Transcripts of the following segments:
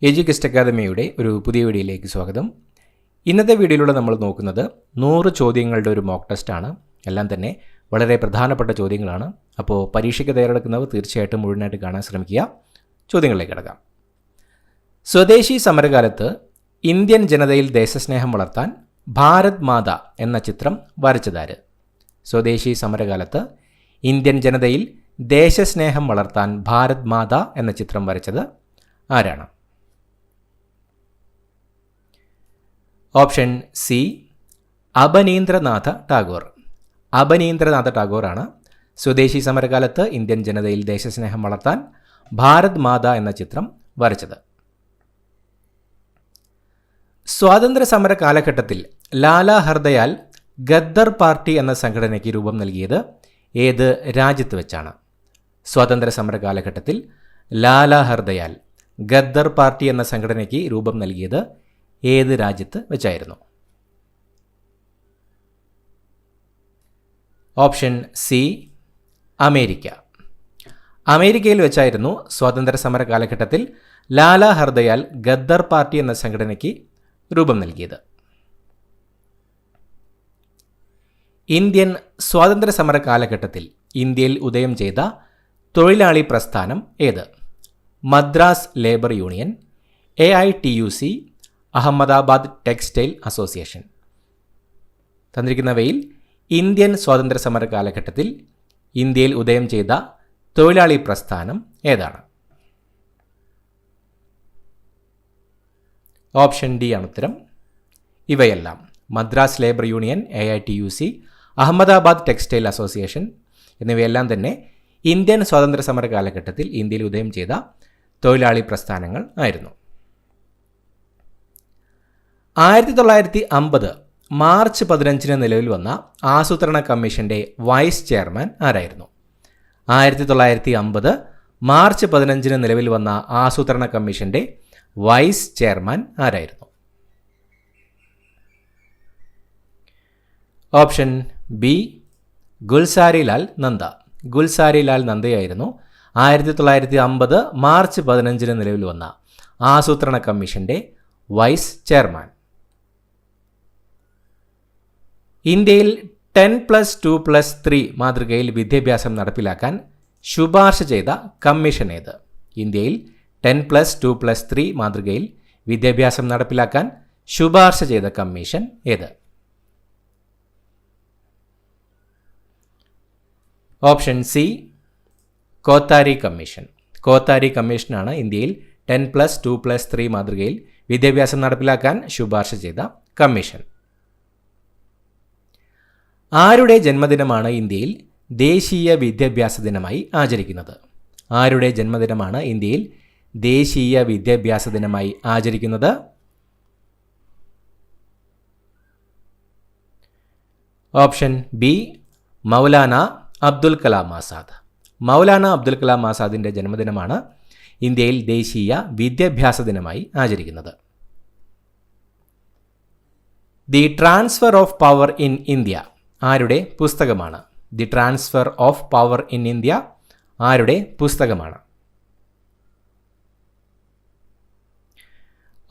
എഡ്യൂകസ്റ്റ് അക്കാദമിയുടെ ഒരു പുതിയ വീഡിയോയിലേക്ക് സ്വാഗതം. ഇന്നത്തെ വീഡിയോയിലൂടെ നമ്മൾ നോക്കുന്നത് 100 ചോദ്യങ്ങളുടെ ഒരു മോക്ക് ടെസ്റ്റാണ്. എല്ലാം തന്നെ വളരെ പ്രധാനപ്പെട്ട ചോദ്യങ്ങളാണ്. അപ്പോൾ പരീക്ഷയ്ക്ക് തയ്യാറെടുക്കുന്നവർ തീർച്ചയായിട്ടും മുഴുവനായിട്ട് കാണാൻ ശ്രമിക്കുക. ചോദ്യങ്ങളിലേക്ക് കിടക്കാം. സ്വദേശി സമരകാലത്ത് ഇന്ത്യൻ ജനതയിൽ ദേശസ്നേഹം വളർത്താൻ ഭാരത് മാത എന്ന ചിത്രം വരച്ചതാര്? സ്വദേശി സമരകാലത്ത് ഇന്ത്യൻ ജനതയിൽ ദേശസ്നേഹം വളർത്താൻ ഭാരത് മാത എന്ന ചിത്രം വരച്ചത് ആരാണ്? Option C Abanindranath Tagore. അബനീന്ദ്രനാഥ ടാഗോറാണ് സ്വദേശി സമരകാലത്ത് ഇന്ത്യൻ ജനതയിൽ ദേശസ്നേഹം വളർത്താൻ ഭാരത് മാത എന്ന ചിത്രം വരച്ചത്. സ്വാതന്ത്ര്യ സമര കാലഘട്ടത്തിൽ ലാലാ ഹർദയാൽ ഗദ്ദർ പാർട്ടി എന്ന സംഘടനയ്ക്ക് രൂപം നൽകിയത് ഏത് രാജ്യത്ത് വെച്ചാണ്? സ്വാതന്ത്ര്യ സമര കാലഘട്ടത്തിൽ ലാലാ ഹർദയാൽ ഗദ്ദർ പാർട്ടി എന്ന സംഘടനയ്ക്ക് രൂപം നൽകിയത് ഏത് രാജ്യത്ത് വെച്ചായിരുന്നു? Option C America. അമേരിക്കയിൽ വെച്ചായിരുന്നു സ്വാതന്ത്ര്യ സമര കാലഘട്ടത്തിൽ ലാലാ ഹർദയാൽ ഗദ്ദർ പാർട്ടി എന്ന സംഘടനയ്ക്ക് രൂപം നൽകിയത്. ഇന്ത്യൻ സ്വാതന്ത്ര്യ സമര കാലഘട്ടത്തിൽ ഇന്ത്യയിൽ ഉദയം ചെയ്ത തൊഴിലാളി പ്രസ്ഥാനം ഏത്? Madras labour union, AITUC, Ahmedabad textile association. തന്നിരിക്കുന്നവയിൽ ഇന്ത്യൻ സ്വാതന്ത്ര്യ സമര കാലഘട്ടത്തിൽ ഇന്ത്യയിൽ ഉദയം ചെയ്ത തൊഴിലാളി പ്രസ്ഥാനം ഏതാണ്? ഓപ്ഷൻ ഡി ആണ് ഉത്തരം. ഇവയെല്ലാം Madras labour union, AITUC, Ahmedabad textile association എന്നിവയെല്ലാം തന്നെ ഇന്ത്യൻ സ്വാതന്ത്ര്യ സമര കാലഘട്ടത്തിൽ ഇന്ത്യയിൽ ഉദയം ചെയ്ത തൊഴിലാളി പ്രസ്ഥാനങ്ങൾ ആയിരുന്നു. 1950 മാർച്ച് 15 നിലവിൽ വന്ന ആസൂത്രണ കമ്മീഷന്റെ വൈസ് ചെയർമാൻ ആരായിരുന്നു? 1950 മാർച്ച് 15 നിലവിൽ വന്ന ആസൂത്രണ കമ്മീഷന്റെ വൈസ് ചെയർമാൻ ആരായിരുന്നു? Option B Gulzarilal Nanda. ഗുൽസാരിലാൽ നന്ദയായിരുന്നു 1950 മാർച്ച് 15 നിലവിൽ വന്ന ആസൂത്രണ കമ്മീഷന്റെ വൈസ് ചെയർമാൻ. ഇന്ത്യയിൽ 10+2+3 മാതൃകയിൽ വിദ്യാഭ്യാസം നടപ്പിലാക്കാൻ ശുപാർശ ചെയ്ത കമ്മീഷൻ ഏത്? ഇന്ത്യയിൽ 10+2+3 മാതൃകയിൽ വിദ്യാഭ്യാസം നടപ്പിലാക്കാൻ ശുപാർശ ചെയ്ത കമ്മീഷൻ ഏത്? Option C Kothari commission. Kothari കമ്മീഷനാണ് ഇന്ത്യയിൽ 10+2+3 മാതൃകയിൽ വിദ്യാഭ്യാസം നടപ്പിലാക്കാൻ ശുപാർശ ചെയ്ത കമ്മീഷൻ. ആരുടെ ജന്മദിനമാണ് ഇന്ത്യയിൽ ദേശീയ വിദ്യാഭ്യാസ ദിനമായി ആചരിക്കുന്നത്? ആരുടെ ജന്മദിനമാണ് ഇന്ത്യയിൽ ദേശീയ വിദ്യാഭ്യാസ ദിനമായി ആചരിക്കുന്നത്? Option B Maulana Abdul Kalam Azad. മൗലാന അബ്ദുൽ കലാം ആസാദിൻ്റെ ജന്മദിനമാണ് ഇന്ത്യയിൽ ദേശീയ വിദ്യാഭ്യാസ ദിനമായി ആചരിക്കുന്നത്. The transfer of power in India ആരുടെ പുസ്തകമാണ്? The transfer of power in India ആരുടെ പുസ്തകമാണ്?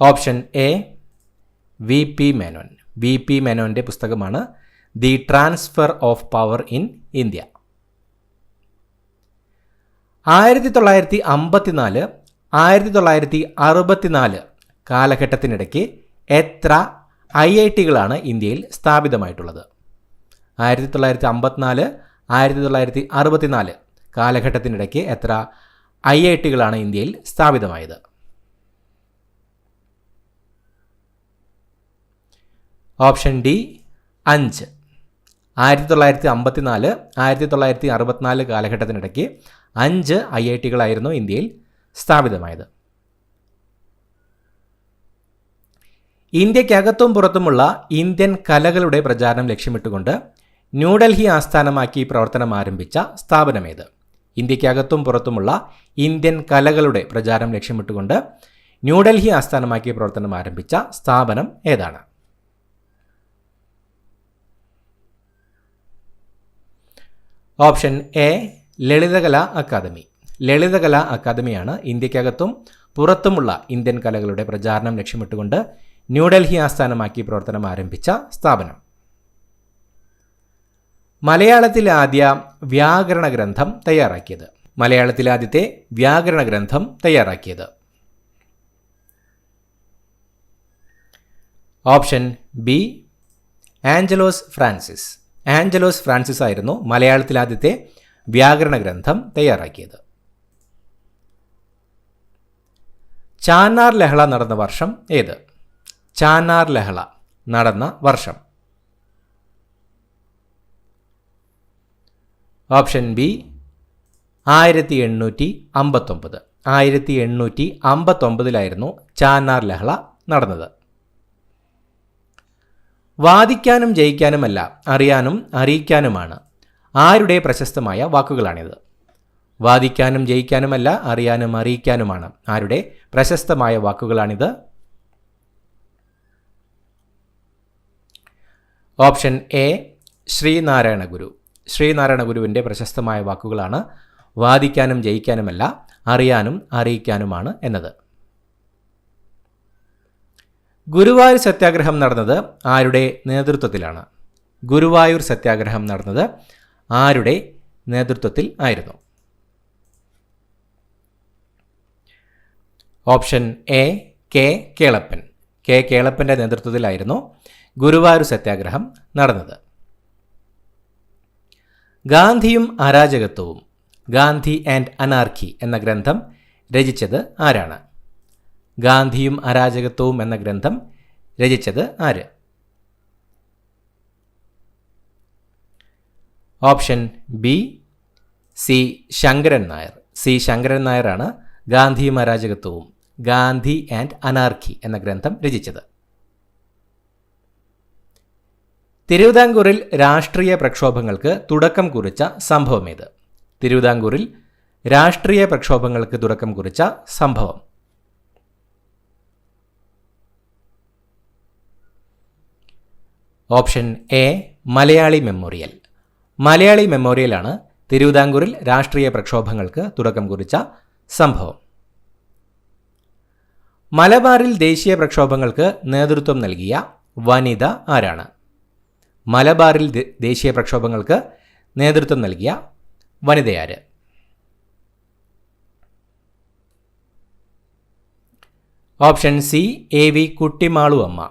Option A VP Menon. VP മേനോൻ്റെ പുസ്തകമാണ് the transfer of power in India. 1954 1964 കാലഘട്ടത്തിനിടയ്ക്ക് എത്ര IITകളാണ് ഇന്ത്യയിൽ സ്ഥാപിതമായിട്ടുള്ളത്? 1954 1964 കാലഘട്ടത്തിനിടയ്ക്ക് എത്ര IITകളാണ് ഇന്ത്യയിൽ സ്ഥാപിതമായത്? Option D 5. 1954 1964 കാലഘട്ടത്തിനിടയ്ക്ക് 5 IITകളായിരുന്നു ഇന്ത്യയിൽ സ്ഥാപിതമായത്. ഇന്ത്യക്കകത്തും പുറത്തുമുള്ള ഇന്ത്യൻ കലകളുടെ പ്രചാരണം ലക്ഷ്യമിട്ടുകൊണ്ട് ന്യൂഡൽഹി ആസ്ഥാനമാക്കി പ്രവർത്തനം ആരംഭിച്ച സ്ഥാപനമേത്? ഇന്ത്യക്കകത്തും പുറത്തുമുള്ള ഇന്ത്യൻ കലകളുടെ പ്രചാരം ലക്ഷ്യമിട്ടുകൊണ്ട് ന്യൂഡൽഹി ആസ്ഥാനമാക്കി പ്രവർത്തനം ആരംഭിച്ച സ്ഥാപനം ഏതാണ്? Option A Lalithakala Academy. Lalithakala അക്കാദമിയാണ് ഇന്ത്യക്കകത്തും പുറത്തുമുള്ള ഇന്ത്യൻ കലകളുടെ പ്രചാരണം ലക്ഷ്യമിട്ടുകൊണ്ട് ന്യൂഡൽഹി ആസ്ഥാനമാക്കി പ്രവർത്തനം ആരംഭിച്ച സ്ഥാപനം. മലയാളത്തിലെ ആദ്യ വ്യാകരണ ഗ്രന്ഥം തയ്യാറാക്കിയത്. മലയാളത്തിലെ ആദ്യത്തെ വ്യാകരണ ഗ്രന്ഥം തയ്യാറാക്കിയത്. Option B Angelos Francis. Angelos Francis ആയിരുന്നു മലയാളത്തിലെ ആദ്യത്തെ വ്യാകരണ ഗ്രന്ഥം തയ്യാറാക്കിയത്. ചാന്നാർ ലഹള നടന്ന വർഷം ഏത്? ചാന്നാർ ലഹള നടന്ന വർഷം. Option B 1859. 1859 ചാന്നാർ ലഹള നടന്നത്. വാദിക്കാനും ജയിക്കാനുമല്ല, അറിയാനും അറിയിക്കാനുമാണ്. ആരുടെ പ്രശസ്തമായ വാക്കുകളാണിത്? വാദിക്കാനും ജയിക്കാനുമല്ല, അറിയാനും അറിയിക്കാനുമാണ്. ആരുടെ പ്രശസ്തമായ വാക്കുകളാണിത്? ഓപ്ഷൻ എ ശ്രീനാരായണ ഗുരു. ശ്രീനാരായണ ഗുരുവിൻ്റെ പ്രശസ്തമായ വാക്കുകളാണ് വാദിക്കാനും ജയിക്കാനുമല്ല, അറിയാനും അറിയിക്കാനുമാണ് എന്നത്. ഗുരുവായൂർ സത്യാഗ്രഹം നടന്നത് ആരുടെ നേതൃത്വത്തിലാണ്? ഗുരുവായൂർ സത്യാഗ്രഹം നടന്നത് ആരുടെ നേതൃത്വത്തിൽ ആയിരുന്നു? Option A K Kelappan. K കേളപ്പൻ്റെ നേതൃത്വത്തിലായിരുന്നു ഗുരുവായൂർ സത്യാഗ്രഹം നടന്നത്. ഗാന്ധിയും അരാജകത്വവും, ഗാന്ധി ആൻഡ് അനാർക്കി എന്ന ഗ്രന്ഥം രചിച്ചത് ആരാണ്? ഗാന്ധിയും അരാജകത്വവും എന്ന ഗ്രന്ഥം രചിച്ചത് ആര്? Option B C Sankaran Nair. C Sankaran നായരാണ് ഗാന്ധിയും അരാജകത്വവും, ഗാന്ധി ആൻഡ് അനാർക്കി എന്ന ഗ്രന്ഥം രചിച്ചത്. തിരുവിതാംകൂറിൽ രാഷ്ട്രീയ പ്രക്ഷോഭങ്ങൾക്ക് തുടക്കം കുറിച്ച സംഭവമേത്? തിരുവിതാംകൂറിൽ രാഷ്ട്രീയ പ്രക്ഷോഭങ്ങൾക്ക് തുടക്കം കുറിച്ച സംഭവം. Option A Malayali memorial. Malayali മെമ്മോറിയലാണ് തിരുവിതാംകൂറിൽ രാഷ്ട്രീയ പ്രക്ഷോഭങ്ങൾക്ക് തുടക്കം കുറിച്ച സംഭവം. മലബാറിൽ ദേശീയ പ്രക്ഷോഭങ്ങൾക്ക് നേതൃത്വം നൽകിയ വനിത ആരാണ്? മലബാറിൽ ദേശീയ പ്രക്ഷോഭങ്ങൾക്ക് നേതൃത്വം നൽകിയ വനിതയാര്? Option C A V Kuttimalu Amma.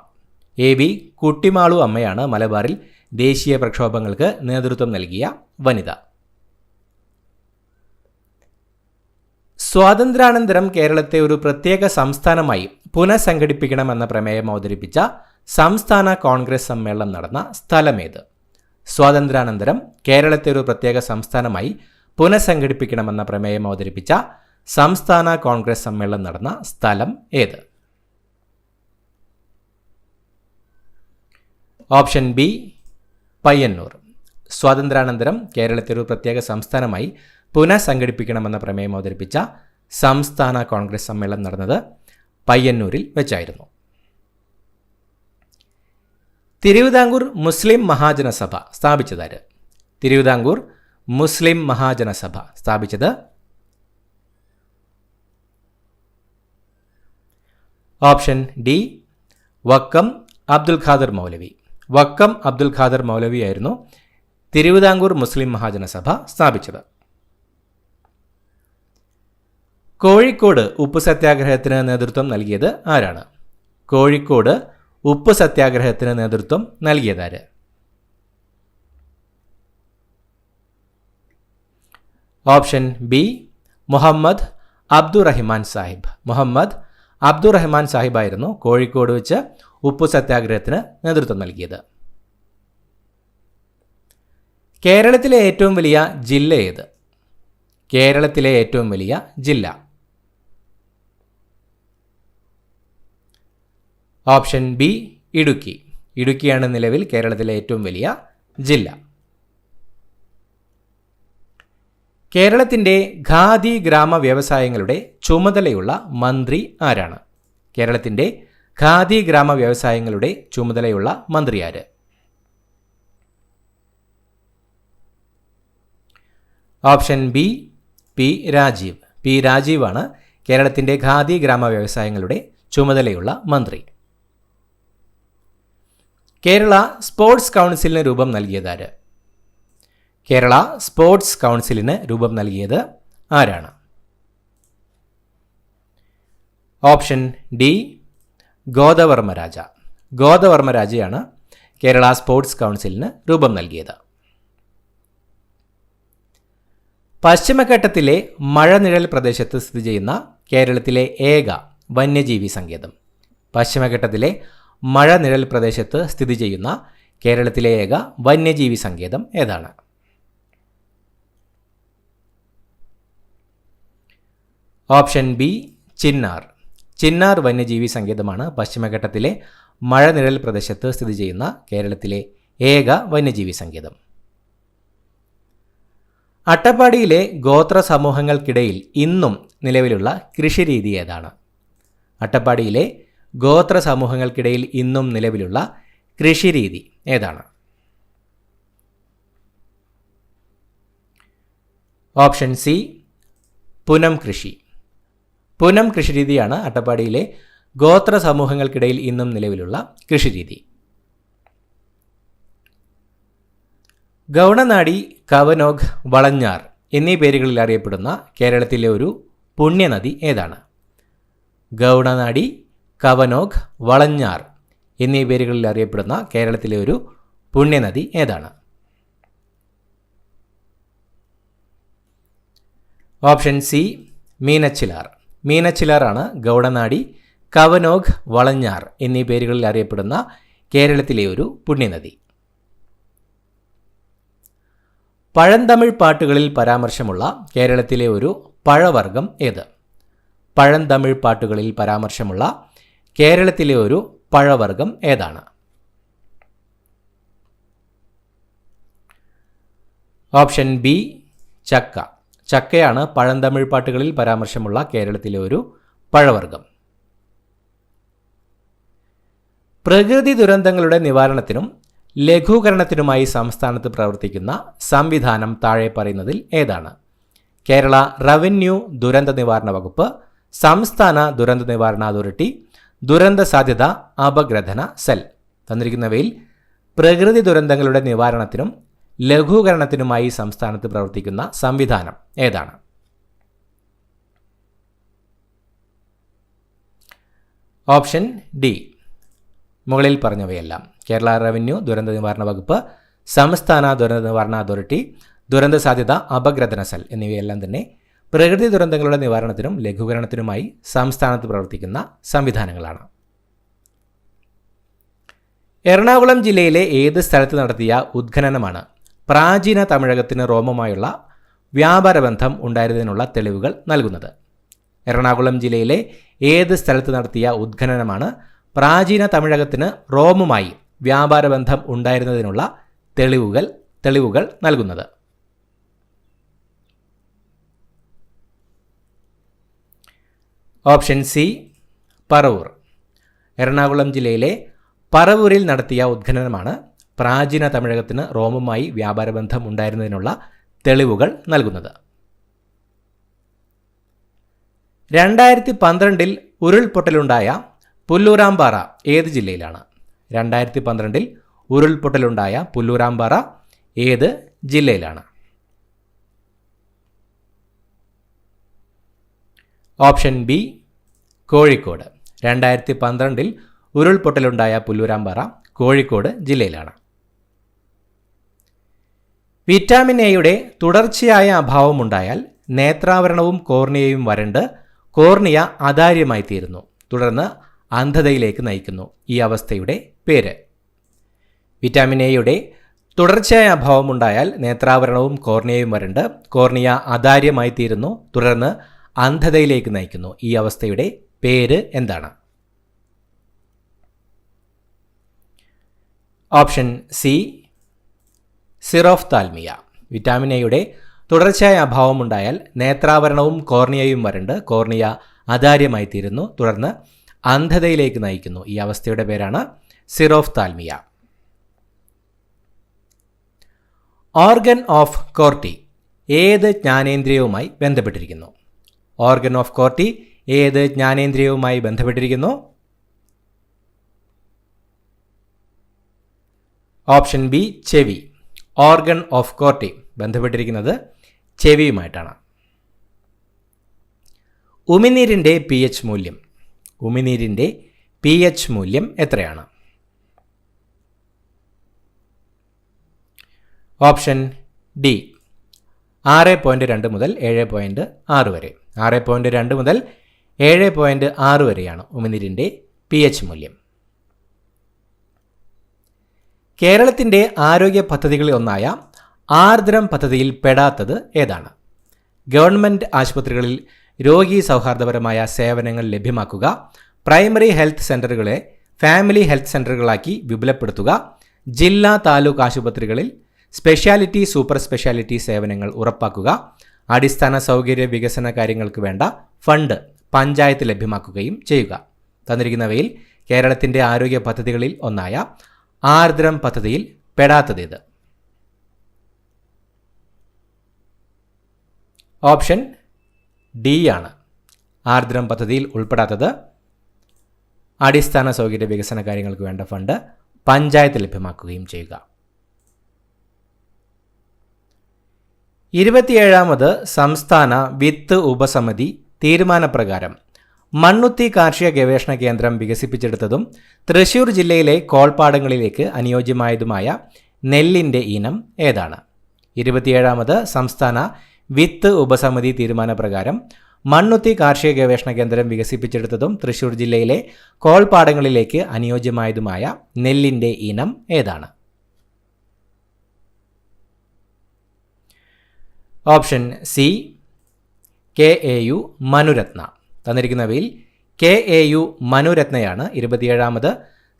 A V Kuttimalu അമ്മയാണ് മലബാറിൽ ദേശീയ പ്രക്ഷോഭങ്ങൾക്ക് നേതൃത്വം നൽകിയ വനിത. സ്വാതന്ത്ര്യാനന്തരം കേരളത്തെ ഒരു പ്രത്യേക സംസ്ഥാനമായി പുനഃസംഘടിപ്പിക്കണമെന്ന പ്രമേയം അവതരിപ്പിച്ച സംസ്ഥാന കോൺഗ്രസ് സമ്മേളനം നടന്ന സ്ഥലമേത്? സ്വാതന്ത്ര്യാനന്തരം കേരളത്തെ ഒരു പ്രത്യേക സംസ്ഥാനമായി പുനഃസംഘടിപ്പിക്കണമെന്ന പ്രമേയം അവതരിപ്പിച്ച സംസ്ഥാന കോൺഗ്രസ് സമ്മേളനം നടന്ന സ്ഥലം ഏത്? Option B Payyanur. സ്വാതന്ത്ര്യാനന്തരം കേരളത്തെ ഒരു പ്രത്യേക സംസ്ഥാനമായി പുനഃസംഘടിപ്പിക്കണമെന്ന പ്രമേയം അവതരിപ്പിച്ച സംസ്ഥാന കോൺഗ്രസ് സമ്മേളനം നടന്നത് പയ്യന്നൂരിൽ വെച്ചായിരുന്നു. തിരുവിതാംകൂർ മുസ്ലിം മഹാജനസഭ സ്ഥാപിച്ചതാര്? തിരുവിതാംകൂർ മുസ്ലിം മഹാജനസഭ സ്ഥാപിച്ചത്? ഓപ്ഷൻ ഡി വക്കം അബ്ദുൽ ഖാദർ മൗലവി. വക്കം അബ്ദുൽ ഖാദർ മൗലവിയായിരുന്നു തിരുവിതാംകൂർ മുസ്ലിം മഹാജനസഭ സ്ഥാപിച്ചത്. കോഴിക്കോട് ഉപ്പ് സത്യാഗ്രഹത്തിന് നേതൃത്വം നൽകിയത് ആരാണ്? കോഴിക്കോട് ഉപ്പ് സത്യാഗ്രഹത്തിന് നേതൃത്വം നൽകിയതാര്? Option B Muhammad Abdurahiman Sahib. മുഹമ്മദ് അബ്ദുറഹിമാൻ സാഹിബായിരുന്നു കോഴിക്കോട് വെച്ച് ഉപ്പു സത്യാഗ്രഹത്തിന് നേതൃത്വം നൽകിയത്. കേരളത്തിലെ ഏറ്റവും വലിയ ജില്ല ഏത്? കേരളത്തിലെ ഏറ്റവും വലിയ ജില്ല. Option B Idukki. ഇടുക്കിയാണ് നിലവിൽ കേരളത്തിലെ ഏറ്റവും വലിയ ജില്ല. കേരളത്തിൻ്റെ ഖാദി ഗ്രാമ വ്യവസായങ്ങളുടെ ചുമതലയുള്ള മന്ത്രി ആരാണ്? കേരളത്തിൻ്റെ ഖാദി ഗ്രാമ വ്യവസായങ്ങളുടെ ചുമതലയുള്ള മന്ത്രി ആര്? Option B P Rajeev. P രാജീവാണ് കേരളത്തിൻ്റെ ഖാദി ഗ്രാമ വ്യവസായങ്ങളുടെ ചുമതലയുള്ള മന്ത്രി? കേരള സ്പോർട്സ് കൗൺസിലിന് രൂപം നൽകിയതാര്? കേരള സ്പോർട്സ് കൗൺസിലിന് രൂപം നൽകിയത് ആരാണ്? ഓപ്ഷൻ ഡി ഗോദവർമ്മ രാജ. ഗോദവർമ്മ രാജയാണ് കേരള സ്പോർട്സ് കൗൺസിലിന് രൂപം നൽകിയത്. പശ്ചിമഘട്ടത്തിലെ മഴനിഴൽ പ്രദേശത്ത് സ്ഥിതി ചെയ്യുന്ന കേരളത്തിലെ ഏക വന്യജീവി സങ്കേതം? പശ്ചിമഘട്ടത്തിലെ മഴനിഴൽ പ്രദേശത്ത് സ്ഥിതി ചെയ്യുന്ന കേരളത്തിലെ ഏക വന്യജീവി സങ്കേതം ഏതാണ്? Option B Chinnar. ചിന്നാർ വന്യജീവി സങ്കേതമാണ് പശ്ചിമഘട്ടത്തിലെ മഴനിഴൽ പ്രദേശത്ത് സ്ഥിതി ചെയ്യുന്ന കേരളത്തിലെ ഏക വന്യജീവി സങ്കേതം. അട്ടപ്പാടിയിലെ ഗോത്ര സമൂഹങ്ങൾക്കിടയിൽ ഇന്നും നിലവിലുള്ള കൃഷിരീതി ഏതാണ്? അട്ടപ്പാടിയിലെ ഗോത്ര സമൂഹങ്ങൾക്കിടയിൽ ഇന്നും നിലവിലുള്ള കൃഷിരീതി ഏതാണ്? ഓപ്ഷൻ സി പുനം കൃഷി. പുനം കൃഷിരീതിയാണ് അട്ടപ്പാടിയിലെ ഗോത്ര സമൂഹങ്ങൾക്കിടയിൽ ഇന്നും നിലവിലുള്ള കൃഷിരീതി. ഗൗണനാടി, കവനോഗ്, വളഞ്ഞാർ എന്നീ പേരുകളിൽ അറിയപ്പെടുന്ന കേരളത്തിലെ ഒരു പുണ്യനദി ഏതാണ്? ഗൗണനാടി, കവനോഗ്, വളഞ്ഞാർ എന്നീ പേരുകളിൽ അറിയപ്പെടുന്ന കേരളത്തിലെ ഒരു പുണ്യനദി ഏതാണ്? Option C Meenachilar. മീനച്ചിലാറാണ് ഗൗഡനാടി, കവനോഗ്, വളഞ്ഞാർ എന്നീ പേരുകളിൽ അറിയപ്പെടുന്ന കേരളത്തിലെ ഒരു പുണ്യനദി. പഴന്തമിഴ് പാട്ടുകളിൽ പരാമർശമുള്ള കേരളത്തിലെ ഒരു പഴവർഗം ഏത്? പഴന്തമിഴ് പാട്ടുകളിൽ പരാമർശമുള്ള കേരളത്തിലെ ഒരു പഴവർഗം ഏതാണ്? ഓപ്ഷൻ ബി ചക്ക. ചക്കയാണ് പഴന്തമിഴ് പാട്ടുകളിൽ പരാമർശമുള്ള കേരളത്തിലെ ഒരു പഴവർഗം. പ്രകൃതി ദുരന്തങ്ങളുടെ നിവാരണത്തിനും ലഘൂകരണത്തിനുമായി സംസ്ഥാനത്ത് പ്രവർത്തിക്കുന്ന സംവിധാനം താഴെ പറയുന്നതിൽ ഏതാണ്? കേരള റവന്യൂ ദുരന്ത നിവാരണ വകുപ്പ്, സംസ്ഥാന ദുരന്ത നിവാരണ അതോറിറ്റി, ദുരന്ത സാധ്യത അപഗ്രഥന സെൽ. തന്നിരിക്കുന്നവയിൽ പ്രകൃതി ദുരന്തങ്ങളുടെ നിവാരണത്തിനും ലഘൂകരണത്തിനുമായി സംസ്ഥാനത്ത് പ്രവർത്തിക്കുന്ന സംവിധാനം ഏതാണ്? ഓപ്ഷൻ ഡി മുകളിൽ പറഞ്ഞവയെല്ലാം. കേരള റവന്യൂ ദുരന്ത നിവാരണ വകുപ്പ്, സംസ്ഥാന ദുരന്ത നിവാരണ അതോറിറ്റി, ദുരന്ത സാധ്യത അപഗ്രഥന സെൽ എന്നിവയെല്ലാം തന്നെ പ്രകൃതി ദുരന്തങ്ങളുടെ നിവാരണത്തിനും ലഘൂകരണത്തിനുമായി സംസ്ഥാനത്ത് പ്രവർത്തിക്കുന്ന സംവിധാനങ്ങളാണ്. എറണാകുളം ജില്ലയിലെ ഏത് സ്ഥലത്ത് നടത്തിയ ഉത്ഖനനമാണ് പ്രാചീന തമിഴകത്തിന് റോമുമായുള്ള വ്യാപാരബന്ധം ഉണ്ടായിരുന്നതിനുള്ള തെളിവുകൾ നൽകുന്നത്? എറണാകുളം ജില്ലയിലെ ഏത് സ്ഥലത്ത് നടത്തിയ ഉത്ഖനനമാണ് പ്രാചീന തമിഴകത്തിന് റോമുമായി വ്യാപാരബന്ധം ഉണ്ടായിരുന്നതിനുള്ള തെളിവുകൾ നൽകുന്നത്? Option C Paravur. എറണാകുളം ജില്ലയിലെ പറവൂരിൽ നടത്തിയ ഉത്ഖനനമാണ് പ്രാചീന തമിഴകത്തിന് റോമുമായി വ്യാപാരബന്ധം ഉണ്ടായിരുന്നതിനുള്ള തെളിവുകൾ നൽകുന്നത്. 2012 ഉരുൾപൊട്ടലുണ്ടായ പുല്ലൂരാമ്പാറ ഏത് ജില്ലയിലാണ്? 2012 ഉരുൾപൊട്ടലുണ്ടായ പുല്ലൂരാമ്പാറ ഏത് ജില്ലയിലാണ്? Option B Kozhikode. 2012 ഉരുൾപൊട്ടലുണ്ടായ പുല്ലൂരാമ്പാറ കോഴിക്കോട് ജില്ലയിലാണ്. വിറ്റാമിൻ എയുടെ തുടർച്ചയായ അഭാവമുണ്ടായാൽ നേത്രാവരണവും കോർണിയയും വരണ്ട് കോർണിയ അദാര്യമായി തീരുന്നു, തുടർന്ന് അന്ധതയിലേക്ക് നയിക്കുന്നു. ഈ അവസ്ഥയുടെ പേര്? വിറ്റാമിൻ എയുടെ തുടർച്ചയായ അഭാവമുണ്ടായാൽ നേത്രാവരണവും കോർണിയയും വരണ്ട് കോർണിയ അദാര്യമായി തീരുന്നു, തുടർന്ന് അന്ധതയിലേക്ക് നയിക്കുന്നു. ഈ അവസ്ഥയുടെ പേര് എന്താണ്? Option C xerophthalmia. വിറ്റാമിൻ എയുടെ തുടർച്ചയായ അഭാവമുണ്ടായാൽ നേത്രാവരണവും കോർണിയയും വരണ്ട് കോർണിയ അദാര്യമായി തീരുന്നു, തുടർന്ന് അന്ധതയിലേക്ക് നയിക്കുന്നു. ഈ അവസ്ഥയുടെ പേരാണ് സിറോഫ്താൽമിയ. ഓർഗൻ ഓഫ് കോർട്ടി ഏത് ജ്ഞാനേന്ദ്രിയവുമായി ബന്ധപ്പെട്ടിരിക്കുന്നു? ഓർഗൻ ഓഫ് കോർട്ടി ഏത് ജ്ഞാനേന്ദ്രിയവുമായി ബന്ധപ്പെട്ടിരിക്കുന്നു? ഓപ്ഷൻ ബി ചെവി. ഓർഗൻ ഓഫ് കോർട്ടി ബന്ധപ്പെട്ടിരിക്കുന്നത് ചെവിയുമായിട്ടാണ്. ഉമിനീരിൻ്റെ pH മൂല്യം. ഉമിനീരിൻ്റെ pH മൂല്യം എത്രയാണ്? ഓപ്ഷൻ ഡി 6.2 മുതൽ 7.6 വരെ. 6.2 മുതൽ 7.6 വരെയാണ് ഉമിനീരിൻ്റെ pH മൂല്യം. കേരളത്തിൻ്റെ ആരോഗ്യ പദ്ധതികളിൽ ഒന്നായ ആർദ്രം പദ്ധതിയിൽ പെടാത്തത് ഏതാണ്? ഗവൺമെൻറ് ആശുപത്രികളിൽ രോഗി സൗഹാർദ്ദപരമായ സേവനങ്ങൾ ലഭ്യമാക്കുക, പ്രൈമറി ഹെൽത്ത് സെൻ്ററുകളെ ഫാമിലി ഹെൽത്ത് സെൻ്ററുകളാക്കി വിപുലപ്പെടുത്തുക, ജില്ലാ താലൂക്ക് ആശുപത്രികളിൽ സ്പെഷ്യാലിറ്റി സൂപ്പർ സ്പെഷ്യാലിറ്റി സേവനങ്ങൾ ഉറപ്പാക്കുക, അടിസ്ഥാന സൗകര്യ വികസന കാര്യങ്ങൾക്ക് വേണ്ട ഫണ്ട് പഞ്ചായത്ത് ലഭ്യമാക്കുകയും ചെയ്യുക. തന്നിരിക്കുന്നവയിൽ കേരളത്തിൻ്റെ ആരോഗ്യ പദ്ധതികളിൽ ഒന്നായ ആർദ്രം പദ്ധതിയിൽ പെടാത്തതേത്? ഓപ്ഷൻ ഡി ആണ്. ആർദ്രം പദ്ധതിയിൽ ഉൾപ്പെടാത്തത് അടിസ്ഥാന സൗകര്യ വികസന കാര്യങ്ങൾക്ക് വേണ്ട ഫണ്ട് പഞ്ചായത്ത് ലഭ്യമാക്കുകയും ചെയ്യുക. 27ാമത് സംസ്ഥാന വിത്ത് ഉപസമിതി തീരുമാനപ്രകാരം മണ്ണുത്തി കാർഷിക ഗവേഷണ കേന്ദ്രം വികസിപ്പിച്ചെടുത്തതും തൃശൂർ ജില്ലയിലെ കോൾപ്പാടങ്ങളിലേക്ക് അനുയോജ്യമായതുമായ നെല്ലിൻ്റെ ഇനം ഏതാണ്? 27ാമത് സംസ്ഥാന വിത്ത് ഉപസമിതി തീരുമാനപ്രകാരം മണ്ണുത്തി കാർഷിക ഗവേഷണ കേന്ദ്രം വികസിപ്പിച്ചെടുത്തതും തൃശൂർ ജില്ലയിലെ കോൾപ്പാടങ്ങളിലേക്ക് അനുയോജ്യമായതുമായ നെല്ലിൻ്റെ ഇനം ഏതാണ്? Option C KAU Manuratna. തന്നിരിക്കുന്നവയിൽ KAU മനുരത്നയാണ് 27ാമത്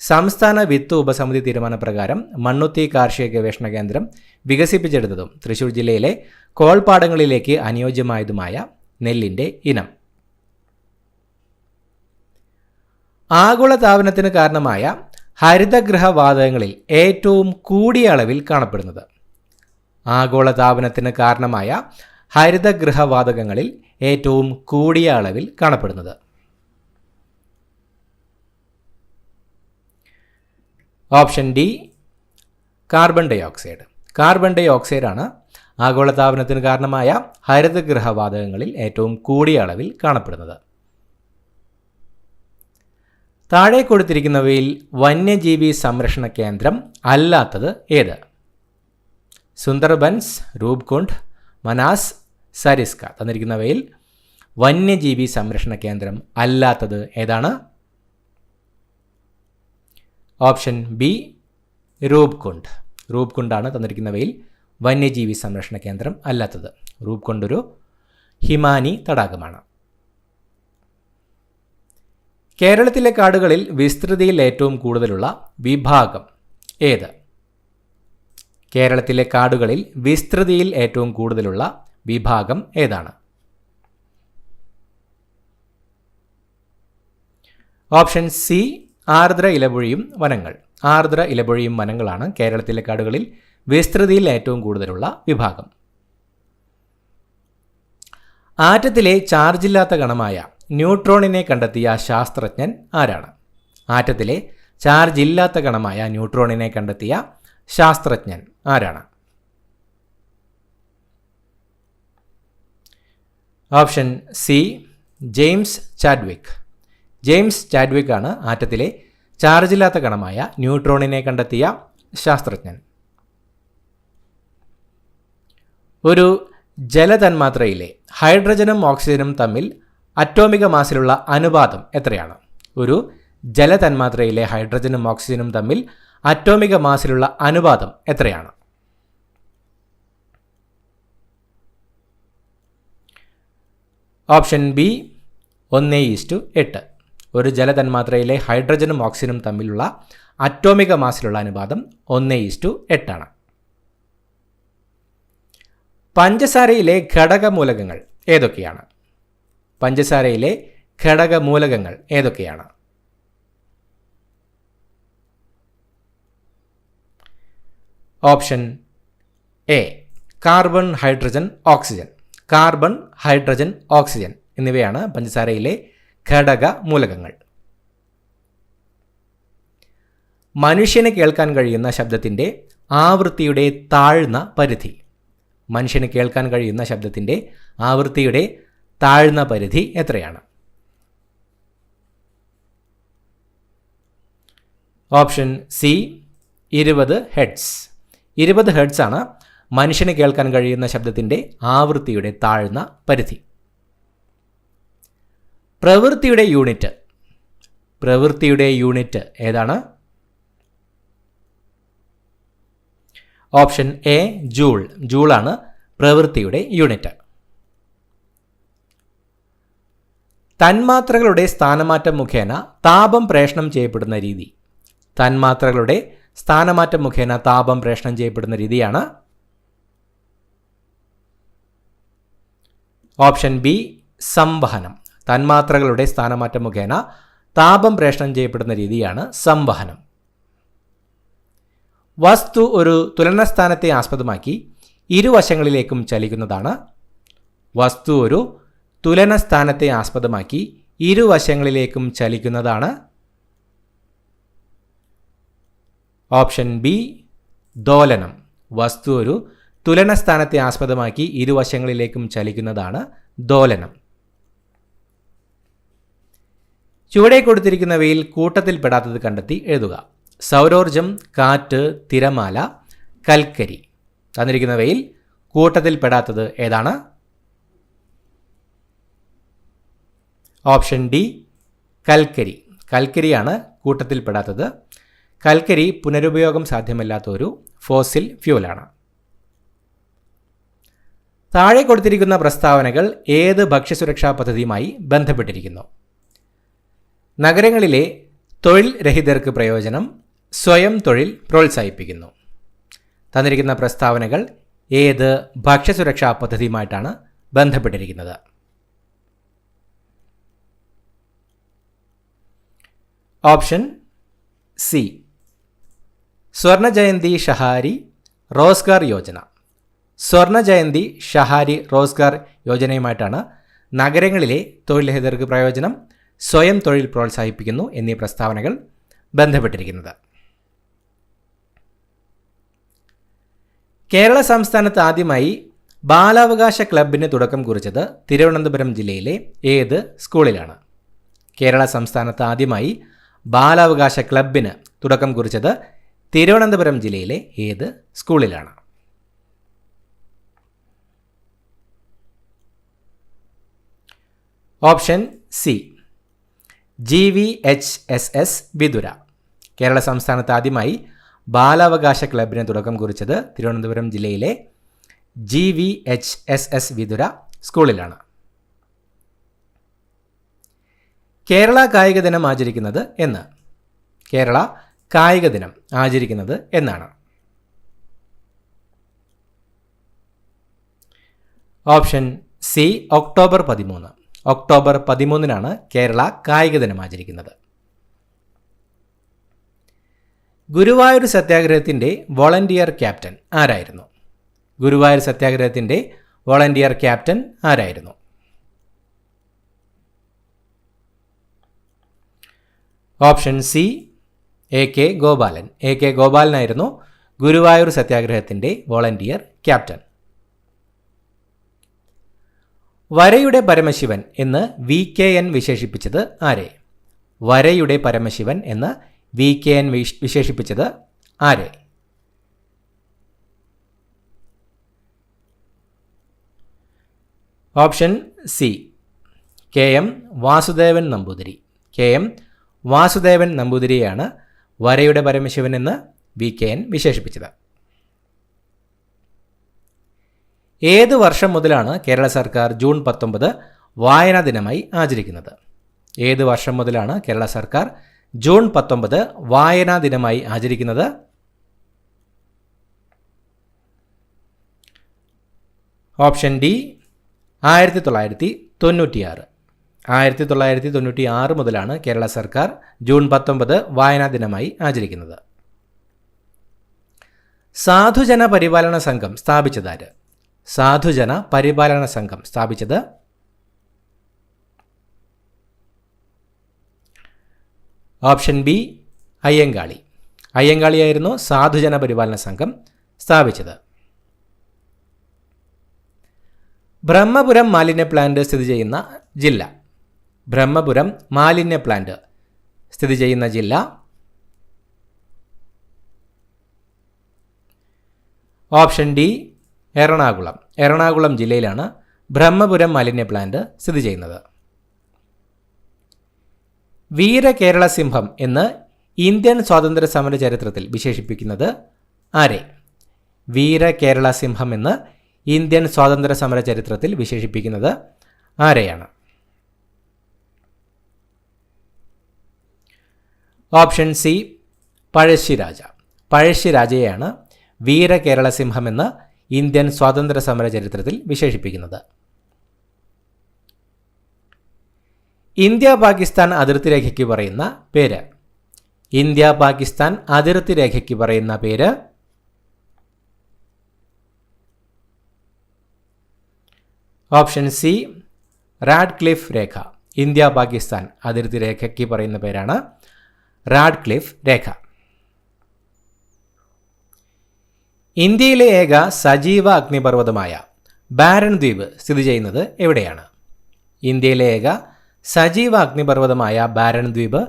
സംസ്ഥാന വിത്ത് ഉപസമിതി തീരുമാനപ്രകാരം മണ്ണുത്തി കാർഷിക ഗവേഷണ കേന്ദ്രം വികസിപ്പിച്ചെടുത്തതും തൃശൂർ ജില്ലയിലെ കോൾപ്പാടങ്ങളിലേക്ക് അനുയോജ്യമായതുമായ നെല്ലിൻ്റെ ഇനം. ആഗോളതാപനത്തിന് കാരണമായ ഹരിതഗൃഹ വാതകങ്ങളിൽ ഏറ്റവും കൂടിയ അളവിൽ കാണപ്പെടുന്നത്? ആഗോളതാപനത്തിന് കാരണമായ ഹരിതഗൃഹവാതകങ്ങളിൽ ഏറ്റവും കൂടിയ അളവിൽ കാണപ്പെടുന്നത്? Option D carbon dioxide. Carbon ഡൈ ഓക്സൈഡാണ് ആഗോളതാപനത്തിന് കാരണമായ ഹരിതഗൃഹവാതകങ്ങളിൽ ഏറ്റവും കൂടിയ അളവിൽ കാണപ്പെടുന്നത്. താഴെ കൊടുത്തിരിക്കുന്നവയിൽ വന്യജീവി സംരക്ഷണ കേന്ദ്രം അല്ലാത്തത് ഏത്? സുന്ദർബൻസ്, രൂപ്കുണ്ട്, മനാസ്, സരിസ്ക. തന്നിരിക്കുന്നവയിൽ വന്യജീവി സംരക്ഷണ കേന്ദ്രം അല്ലാത്തത് ഏതാണ്? Option B Roopkund. രൂപ്കുണ്ടാണ് തന്നിരിക്കുന്നവയിൽ വന്യജീവി സംരക്ഷണ കേന്ദ്രം അല്ലാത്തത്. രൂപ്കുണ്ട് ഒരു ഹിമാനി തടാകമാണ്. കേരളത്തിലെ കാടുകളിൽ വിസ്തൃതിയിൽ ഏറ്റവും കൂടുതലുള്ള വിഭാഗം ഏത്? കേരളത്തിലെ കാടുകളിൽ വിസ്തൃതിയിൽ ഏറ്റവും കൂടുതലുള്ള വിഭാഗം ഏതാണ്? ഓപ്ഷൻ സി ആർദ്ര ഇലപൊഴിയും വനങ്ങൾ. ആർദ്ര ഇലപൊഴിയും വനങ്ങളാണ് കേരളത്തിലെ കാടുകളിൽ വിസ്തൃതിയിൽ ഏറ്റവും കൂടുതലുള്ള വിഭാഗം. ആറ്റത്തിലെ ചാർജില്ലാത്ത കണമായ ന്യൂട്രോണിനെ കണ്ടെത്തിയ ശാസ്ത്രജ്ഞൻ ആരാണ്? ആറ്റത്തിലെ ചാർജ് ഇല്ലാത്ത കണമായ ന്യൂട്രോണിനെ കണ്ടെത്തിയ ശാസ്ത്രജ്ഞൻ ആരാണ്? Option C James Chadwick. James Chadwick ആണ് ആറ്റത്തിലെ ചാർജില്ലാത്ത കണമായ ന്യൂട്രോണിനെ കണ്ടെത്തിയ ശാസ്ത്രജ്ഞൻ. ഒരു ജലതന്മാത്രയിലെ ഹൈഡ്രജനും ഓക്സിജനും തമ്മിൽ അറ്റോമിക മാസിലുള്ള അനുപാതം എത്രയാണ്? ഒരു ജലതന്മാത്രയിലെ ഹൈഡ്രജനും ഓക്സിജനും തമ്മിൽ അറ്റോമിക മാസിലുള്ള അനുപാതം എത്രയാണ്? Option B 1:8. ഒരു ജലതന്മാത്രയിലെ ഹൈഡ്രജനും ഓക്സിജനും തമ്മിലുള്ള അറ്റോമിക മാസിലുള്ള അനുപാതം 1:8 ആണ്. പഞ്ചസാരയിലെ ഘടകമൂലകങ്ങൾ ഏതൊക്കെയാണ്? പഞ്ചസാരയിലെ ഘടകമൂലകങ്ങൾ ഏതൊക്കെയാണ്? Option A carbon, hydrogen, oxygen. Carbon, hydrogen, oxygen എന്നിവയാണ് പഞ്ചസാരയിലെ ഘടക മൂലകങ്ങൾ. മനുഷ്യന് കേൾക്കാൻ കഴിയുന്ന ശബ്ദത്തിൻ്റെ ആവൃത്തിയുടെ താഴ്ന്ന പരിധി. മനുഷ്യന് കേൾക്കാൻ കഴിയുന്ന ശബ്ദത്തിൻ്റെ ആവൃത്തിയുടെ താഴ്ന്ന പരിധി എത്രയാണ്? Option C 20 hertz. 20 ഹെർട്സ് ആണ് മനുഷ്യന് കേൾക്കാൻ കഴിയുന്ന ശബ്ദത്തിൻ്റെ ആവൃത്തിയുടെ താഴ്ന്ന പരിധി. പ്രവൃത്തിയുടെ യൂണിറ്റ് ഏതാണ്? ഓപ്ഷൻ എ ജൂളാണ് പ്രവൃത്തിയുടെ യൂണിറ്റ്. തന്മാത്രകളുടെ സ്ഥാനമാറ്റം മുഖേന താപം പ്രേഷണം ചെയ്യപ്പെടുന്ന രീതി. തന്മാത്രകളുടെ സ്ഥാനമാറ്റം മുഖേന താപം പ്രേഷണം ചെയ്യപ്പെടുന്ന രീതിയാണ് ഓപ്ഷൻ ബി സംവഹനം. തന്മാത്രകളുടെ സ്ഥാനമാറ്റം മുഖേന താപം പ്രേഷണം ചെയ്യപ്പെടുന്ന രീതിയാണ് സംവഹനം. വസ്തു ഒരു തുലനസ്ഥാനത്തെ ആസ്പദമാക്കി ഇരുവശങ്ങളിലേക്കും ചലിക്കുന്നതാണ്. വസ്തു ഒരു തുലനസ്ഥാനത്തെ ആസ്പദമാക്കി ഇരുവശങ്ങളിലേക്കും ചലിക്കുന്നതാണ് ഓപ്ഷൻ ബി ദോലനം. വസ്തു ഒരു തുലനസ്ഥാനത്തെ ആസ്പദമാക്കി ഇരുവശങ്ങളിലേക്കും ചലിക്കുന്നതാണ് ദോലനം. ചുവടെ കൊടുത്തിരിക്കുന്നവയിൽ കൂട്ടത്തിൽപ്പെടാത്തത് കണ്ടെത്തി എഴുതുക. സൗരോർജം, കാറ്റ്, തിരമാല, കൽക്കരി. തന്നിരിക്കുന്നവയിൽ കൂട്ടത്തിൽപ്പെടാത്തത് ഏതാണ്? ഓപ്ഷൻ ഡി കൽക്കരി. കൽക്കരിയാണ് കൂട്ടത്തിൽപ്പെടാത്തത്. കൽക്കരി പുനരുപയോഗം സാധ്യമല്ലാത്ത ഒരു ഫോസിൽ ഫ്യൂലാണ്. താഴെ കൊടുത്തിരിക്കുന്ന പ്രസ്താവനകൾ ഏത് ഭക്ഷ്യസുരക്ഷാ പദ്ധതിയുമായി ബന്ധപ്പെട്ടിരിക്കുന്നു? നഗരങ്ങളിലെ തൊഴിൽ രഹിതർക്ക് പ്രയോജനം, സ്വയം തൊഴിൽ പ്രോത്സാഹിപ്പിക്കുന്നു. തന്നിരിക്കുന്ന പ്രസ്താവനകൾ ഏത് ഭക്ഷ്യസുരക്ഷാ പദ്ധതിയുമായിട്ടാണ് ബന്ധപ്പെട്ടിരിക്കുന്നത്? ഓപ്ഷൻ സി സ്വർണ ജയന്തി ഷഹാരി റോസ്ഗാർ യോജന. സ്വർണ ജയന്തി ഷഹാരി റോസ്ഗാർ യോജനയുമായിട്ടാണ് നഗരങ്ങളിലെ തൊഴിൽ രഹിതർക്ക് പ്രയോജനം, സ്വയം തൊഴിൽ പ്രോത്സാഹിപ്പിക്കുന്നു എന്നീ പ്രസ്താവനകൾ ബന്ധപ്പെട്ടിരിക്കുന്നത്. കേരള സംസ്ഥാനത്ത് ആദ്യമായി ബാലാവകാശ ക്ലബിന് തുടക്കം കുറിച്ചത് തിരുവനന്തപുരം ജില്ലയിലെ ഏത് സ്കൂളിലാണ്? കേരള സംസ്ഥാനത്ത് ആദ്യമായി ബാലാവകാശ ക്ലബിന് തുടക്കം കുറിച്ചത് തിരുവനന്തപുരം ജില്ലയിലെ ഏത് സ്കൂളിലാണ്? Option C GVHSS Vithura. Kerala സംസ്ഥാനത്ത് ആദ്യമായി ബാലാവകാശ ക്ലബിന് തുടക്കം കുറിച്ചത് തിരുവനന്തപുരം ജില്ലയിലെ GVHSS വിതുര സ്കൂളിലാണ്. കേരള കായിക ദിനം ആചരിക്കുന്നത് എന്ന്? കേരള കായിക ദിനം ആചരിക്കുന്നത് എന്നാണ്? Option C October 13. ഒക്ടോബർ 13-നാണ് കേരള കായിക ദിനം ആചരിക്കുന്നത്. ഗുരുവായൂർ സത്യാഗ്രഹത്തിൻ്റെ വോളണ്ടിയർ ക്യാപ്റ്റൻ ആരായിരുന്നു? ഗുരുവായൂർ സത്യാഗ്രഹത്തിൻ്റെ വോളണ്ടിയർ ക്യാപ്റ്റൻ ആരായിരുന്നു? Option C AK Gopalan. AK ഗോപാലനായിരുന്നു ഗുരുവായൂർ സത്യാഗ്രഹത്തിൻ്റെ വോളണ്ടിയർ ക്യാപ്റ്റൻ. വരയുടെ പരമശിവൻ എന്ന് VKN വിശേഷിപ്പിച്ചത് ആരെ? വരയുടെ പരമശിവൻ എന്ന് VKN വിശേഷിപ്പിച്ചത് ആരെ? Option C KM Vasudevan Namboothiri. KM Vasudevan നമ്പൂതിരിയെയാണ് വരയുടെ പരമശിവൻ എന്ന് VKN വിശേഷിപ്പിച്ചത്. ഏത് വർഷം മുതലാണ് കേരള സർക്കാർ ജൂൺ 19 വായനാ ദിനമായി ആചരിക്കുന്നത്? ഏത് വർഷം മുതലാണ് കേരള സർക്കാർ ജൂൺ 19 വായനാ ദിനമായി ആചരിക്കുന്നത്? Option D 1996. 1996 മുതലാണ് കേരള സർക്കാർ ജൂൺ 19 വായനാ ദിനമായി ആചരിക്കുന്നത്. സാധുജന പരിപാലന സംഘം സ്ഥാപിച്ചതാര്? സാധുജന പരിപാലന സംഘം സ്ഥാപിച്ചത്? Option B Ayyankali. അയ്യങ്കാളിയായിരുന്നു സാധുജന പരിപാലന സംഘം സ്ഥാപിച്ചത്. ബ്രഹ്മപുരം മാലിന്യ പ്ലാന്റ് സ്ഥിതി ചെയ്യുന്ന ജില്ല. ബ്രഹ്മപുരം മാലിന്യ പ്ലാന്റ് സ്ഥിതി ചെയ്യുന്ന ജില്ല ഓപ്ഷൻ ഡി എറണാകുളം. എറണാകുളം ജില്ലയിലാണ് ബ്രഹ്മപുരം മാലിന്യ പ്ലാന്റ് സ്ഥിതി ചെയ്യുന്നത്. വീര കേരള സിംഹം എന്ന് ഇന്ത്യൻ സ്വാതന്ത്ര്യ സമര ചരിത്രത്തിൽ വിശേഷിപ്പിക്കുന്നത് ആരെ? വീര കേരള സിംഹം എന്ന് ഇന്ത്യൻ സ്വാതന്ത്ര്യ സമര ചരിത്രത്തിൽ വിശേഷിപ്പിക്കുന്നത് ആരെയാണ്? Option C Pazhassiraja. പഴശ്ശിരാജയെയാണ് വീര കേരള സിംഹം എന്ന് ഇന്ത്യൻ സ്വാതന്ത്ര്യ സമര ചരിത്രത്തിൽ വിശേഷിപ്പിക്കുന്നത്. ഇന്ത്യ പാകിസ്ഥാൻ അതിർത്തി രേഖയ്ക്ക് പറയുന്ന പേര്. ഇന്ത്യ പാകിസ്ഥാൻ അതിർത്തി രേഖയ്ക്ക് പറയുന്ന പേര് ഓപ്ഷൻ സി റാഡ്ക്ലിഫ് രേഖ. ഇന്ത്യ പാകിസ്ഥാൻ അതിർത്തി രേഖയ്ക്ക് പറയുന്ന പേരാണ് റാഡ്ക്ലിഫ് രേഖ. ഇന്ത്യയിലെ ഏക സജീവ അഗ്നിപർവ്വതമായ ബാരൻ ദ്വീപ് സ്ഥിതി ചെയ്യുന്നത് എവിടെയാണ്? ഇന്ത്യയിലെ ഏക സജീവ അഗ്നിപർവ്വതമായ ബാരൻ ദ്വീപ്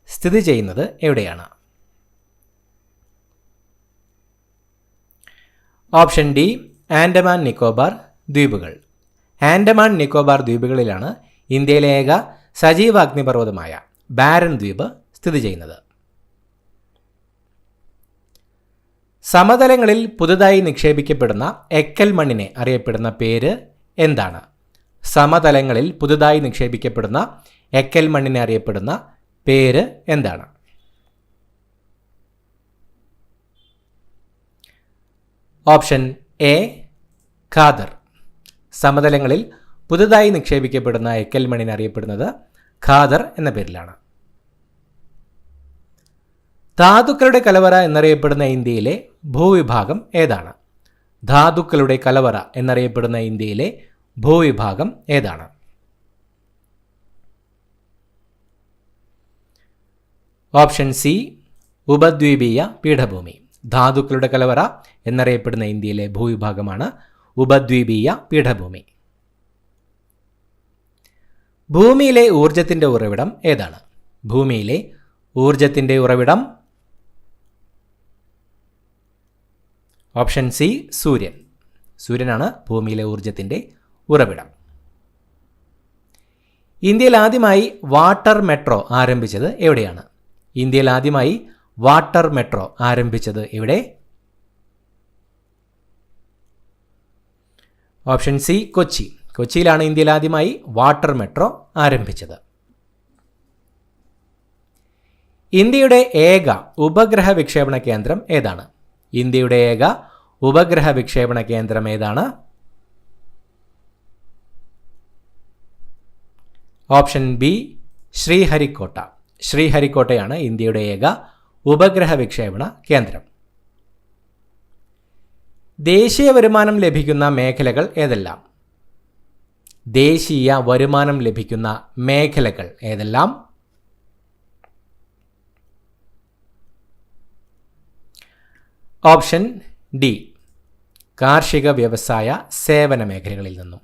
സ്ഥിതി ചെയ്യുന്നത് എവിടെയാണ്? ഓപ്ഷൻ ഡി ആൻഡമാൻ നിക്കോബാർ ദ്വീപുകൾ. ആൻഡമാൻ നിക്കോബാർ ദ്വീപുകളിലാണ് ഇന്ത്യയിലെ ഏക സജീവ അഗ്നിപർവ്വതമായ ബാരൻ ദ്വീപ് സ്ഥിതി ചെയ്യുന്നത്. സമതലങ്ങളിൽ പുതുതായി നിക്ഷേപിക്കപ്പെടുന്ന എക്കൽ മണ്ണിനെ അറിയപ്പെടുന്ന പേര് എന്താണ്? സമതലങ്ങളിൽ പുതുതായി നിക്ഷേപിക്കപ്പെടുന്ന എക്കൽ മണ്ണിനെ അറിയപ്പെടുന്ന പേര് എന്താണ്? Option A Khader. സമതലങ്ങളിൽ പുതുതായി നിക്ഷേപിക്കപ്പെടുന്ന എക്കൽ മണ്ണിനെ അറിയപ്പെടുന്നത് ഖാദർ എന്ന പേരിലാണ്. ധാതുക്കളുടെ കലവറ എന്നറിയപ്പെടുന്ന ഇന്ത്യയിലെ ഭൂവിഭാഗം ഏതാണ്? ധാതുക്കളുടെ കലവറ എന്നറിയപ്പെടുന്ന ഇന്ത്യയിലെ ഭൂവിഭാഗം ഏതാണ്? ഓപ്ഷൻ സി ഉപദ്വീപീയ പീഠഭൂമി. ധാതുക്കളുടെ കലവറ എന്നറിയപ്പെടുന്ന ഇന്ത്യയിലെ ഭൂവിഭാഗമാണ് ഉപദ്വീപീയ പീഠഭൂമി. ഭൂമിയിലെ ഊർജത്തിൻ്റെ ഉറവിടം ഏതാണ്? ഭൂമിയിലെ ഊർജത്തിൻ്റെ ഉറവിടം ഓപ്ഷൻ സി സൂര്യൻ. സൂര്യനാണ് ഭൂമിയിലെ ഊർജത്തിൻ്റെ ഉറവിടം. ഇന്ത്യയിൽ ആദ്യമായി വാട്ടർ മെട്രോ ആരംഭിച്ചത് എവിടെയാണ്? ഇന്ത്യയിൽ ആദ്യമായി വാട്ടർ മെട്രോ ആരംഭിച്ചത് എവിടെ? Option C Kochi. കൊച്ചിയിലാണ് ഇന്ത്യയിൽ ആദ്യമായി വാട്ടർ മെട്രോ ആരംഭിച്ചത്. ഇന്ത്യയുടെ ഏക ഉപഗ്രഹ വിക്ഷേപണ കേന്ദ്രം ഏതാണ്? ഇന്ത്യയുടെ ഏക ഉപഗ്രഹ വിക്ഷേപണ കേന്ദ്രം ഏതാണ്? Option B Sriharikota. ശ്രീഹരിക്കോട്ടയാണ് ഇന്ത്യയുടെ ഏക ഉപഗ്രഹ വിക്ഷേപണ കേന്ദ്രം. ദേശീയ വരുമാനം ലഭിക്കുന്ന മേഖലകൾ ഏതെല്ലാം? ദേശീയ വരുമാനം ലഭിക്കുന്ന മേഖലകൾ ഏതെല്ലാം? ഓപ്ഷൻ ഡി കാർഷിക വ്യവസായ സേവന മേഖലകളിൽ നിന്നും.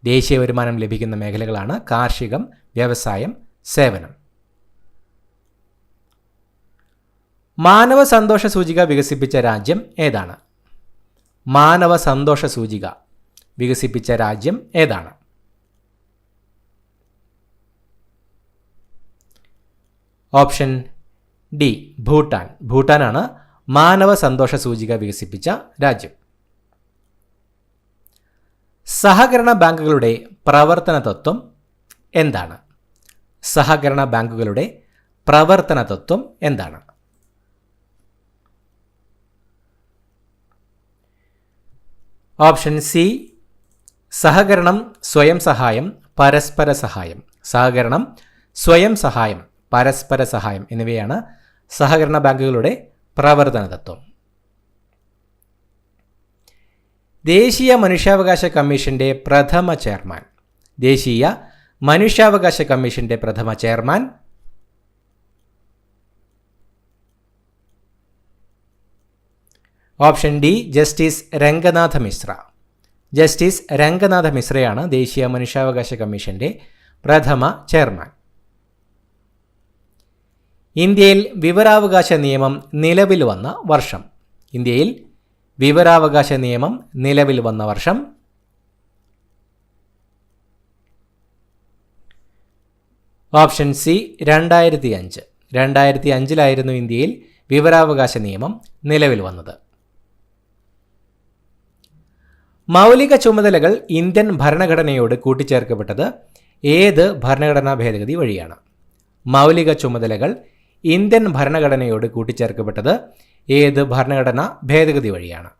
ദേശീയ വരുമാനം ലഭിക്കുന്ന മേഖലകളാണ് കാർഷികം, വ്യവസായം, സേവനം. മാനവ സന്തോഷ സൂചിക വികസിപ്പിച്ച രാജ്യം ഏതാണ്? മാനവ സന്തോഷ സൂചിക വികസിപ്പിച്ച രാജ്യം ഏതാണ്? Option D Bhutan. ഭൂട്ടാനാണ് മാനവ സന്തോഷ സൂചിക വികസിപ്പിച്ച രാജ്യം. സഹകരണ ബാങ്കുകളുടെ പ്രവർത്തന തത്വം എന്താണ്? സഹകരണ ബാങ്കുകളുടെ പ്രവർത്തന തത്വം എന്താണ്? ഓപ്ഷൻ സി സഹകരണം, സ്വയം സഹായം, പരസ്പര സഹായം. സഹകരണം, സ്വയം സഹായം, പരസ്പര സഹായം എന്നിവയാണ് സഹകരണ ബാങ്കുകളുടെ പ്രവർത്തന തത്വം. ദേശീയ മനുഷ്യാവകാശ കമ്മീഷന്റെ പ്രഥമ ചെയർമാൻ. ദേശീയ മനുഷ്യാവകാശ കമ്മീഷന്റെ പ്രഥമ chairman option D justice Ranganath Mishra. Justice Ranganath മിശ്രയാണ് ദേശീയ മനുഷ്യാവകാശ കമ്മീഷന്റെ പ്രഥമ ചെയർമാൻ. ഇന്ത്യയിൽ വിവരാവകാശ നിയമം നിലവിൽ വന്ന വർഷം. ഇന്ത്യയിൽ വിവരാവകാശ നിയമം നിലവിൽ വന്ന വർഷം. Option C 2005. 2005 ഇന്ത്യയിൽ വിവരാവകാശ നിയമം നിലവിൽ വന്നത്. മൗലിക ചുമതലകൾ ഇന്ത്യൻ ഭരണഘടനയോട് കൂട്ടിച്ചേർക്കപ്പെട്ടത് ഏത് ഭരണഘടനാ ഭേദഗതി വഴിയാണ്? മൗലിക ചുമതലകൾ ഇന്ത്യൻ ഭരണഘടനയോട് കൂട്ടിച്ചേർക്കപ്പെട്ടത് ഏത് ഭരണഘടനാ ഭേദഗതി വഴിയാണ്?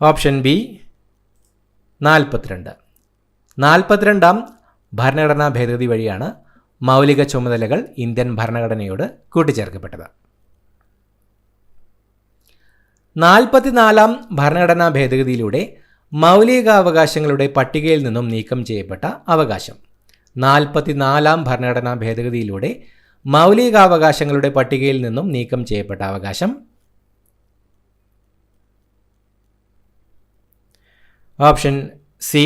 Option B 42. 42ാം ഭരണഘടനാ ഭേദഗതി വഴിയാണ് മൗലിക ചുമതലകൾ ഇന്ത്യൻ ഭരണഘടനയോട് കൂട്ടിച്ചേർക്കപ്പെട്ടത്. 44ാം ഭരണഘടനാ ഭേദഗതിയിലൂടെ മൗലികാവകാശങ്ങളുടെ പട്ടികയിൽ നിന്നും നീക്കം ചെയ്യപ്പെട്ട അവകാശം. 44ാം ഭരണഘടനാ ഭേദഗതിയിലൂടെ മൗലികാവകാശങ്ങളുടെ പട്ടികയിൽ നിന്നും നീക്കം ചെയ്യപ്പെട്ട അവകാശം. ഓപ്ഷൻ സി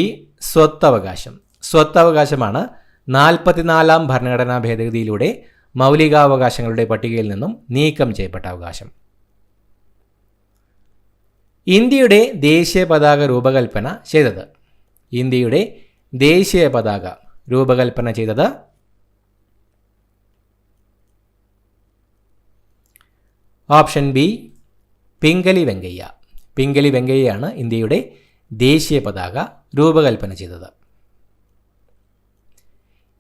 സ്വത്തവകാശം. സ്വത്തവകാശമാണ് 44ാം ഭരണഘടനാ ഭേദഗതിയിലൂടെ മൗലികാവകാശങ്ങളുടെ പട്ടികയിൽ നിന്നും നീക്കം ചെയ്യപ്പെട്ട അവകാശം. ഇന്ത്യയുടെ ദേശീയ പതാക രൂപകൽപ്പന ചെയ്തത്. ഇന്ത്യയുടെ ദേശീയ പതാക രൂപകൽപ്പന ചെയ്തത്. Option B Pingali Venkayya. പിംഗലി വെങ്കയ്യയാണ് ഇന്ത്യയുടെ ദേശീയ പതാക രൂപകൽപ്പന ചെയ്തത്.